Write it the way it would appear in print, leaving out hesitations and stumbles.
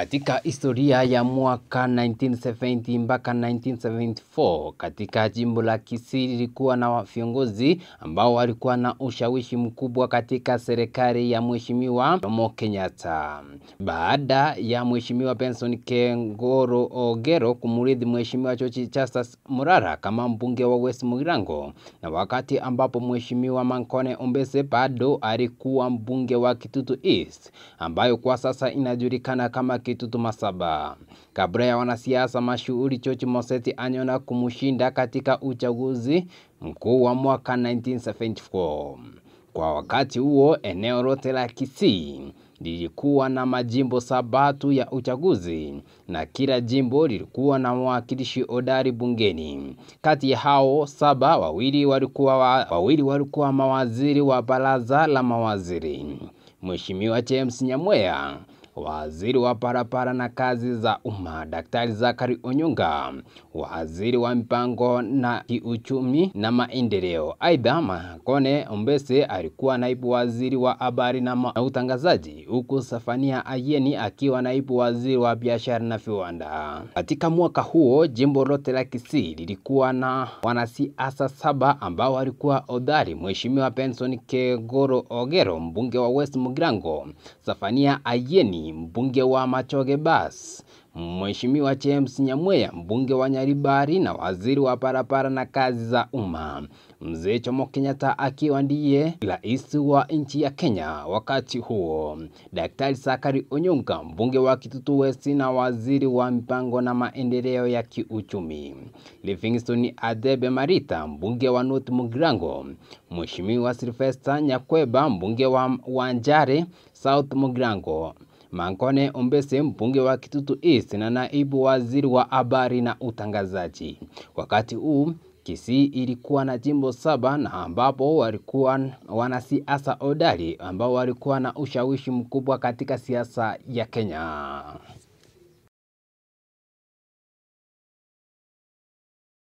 Katika historia ya mwaka 1970 mpaka 1974 katika jimbo la Kisii lilikuwa na viongozi ambao walikuwa na ushawishi mkubwa katika serikali ya Mheshimiwa Jomo Kenyatta. Baada ya Mheshimiwa Benson Kengoro Ogero kumrithi Mheshimiwa George Justus Murara kama mbunge wa West Mugirango, na wakati ambapo Mheshimiwa Mankone Ombese bado alikuwa mbunge wa Kitutu East, ambayo kwa sasa inajulikana kama Kitutu Masaba. Kabla ya wanasiasa mashuhuri George Moseti Anyona kumshinda katika uchaguzi mkuu wa mwaka 1974. Kwa wakati huo eneo lote la Kisii lilikuwa na majimbo 7 tu ya uchaguzi, na kila jimbo lilikuwa na mwakilishi hodari bungeni. Kati ya hao 7, wawili walikuwa mawaziri wa baraza la mawaziri. Mheshimiwa James Nyamweya, waziri wa barabara na kazi za umma; Daktari Zachary Onyonga, waziri wa mipango na kiuchumi na maendeleo. Aidha, Mankone Ombese alikuwa naibu waziri wa habari na utangazaji, huku Safania Ayeni akiwa naibu waziri wa biashara na viwanda. Katika mwaka huo jimbo lote la Kisii lilikuwa na wanasiasa 7 ambao walikuwa hodari: Mheshimiwa Benson Kengoro Ogero, mbunge wa West Mugirango; Safania Ayeni, mbunge wa Machoge Bas; Mheshimiwa James Nyamweya, mbunge wa Nyaribari na waziri wa barabara na kazi za umma; Mzee Jomo Kenyatta akiwa ndiye rais wa nchi ya Kenya wakati huo; Daktari Zachary Onyonga, mbunge wa Kitutu West na waziri wa mipango na maendeleo ya kiuchumi; Livingstone Adebe Marita, mbunge wa North Mugirango; Mheshimiwa Sylvester Nyakweba, mbunge wa Wanjare South Mugirango; Mankone Ombese, mbunge wa Kitutu East na naibu waziri wa habari na utangazaji. Wakati huu Kisii ilikuwa na jimbo 7 na ambapo walikuwa wanasiasa hodari ambao walikuwa na ushawishi mkubwa katika siasa ya Kenya.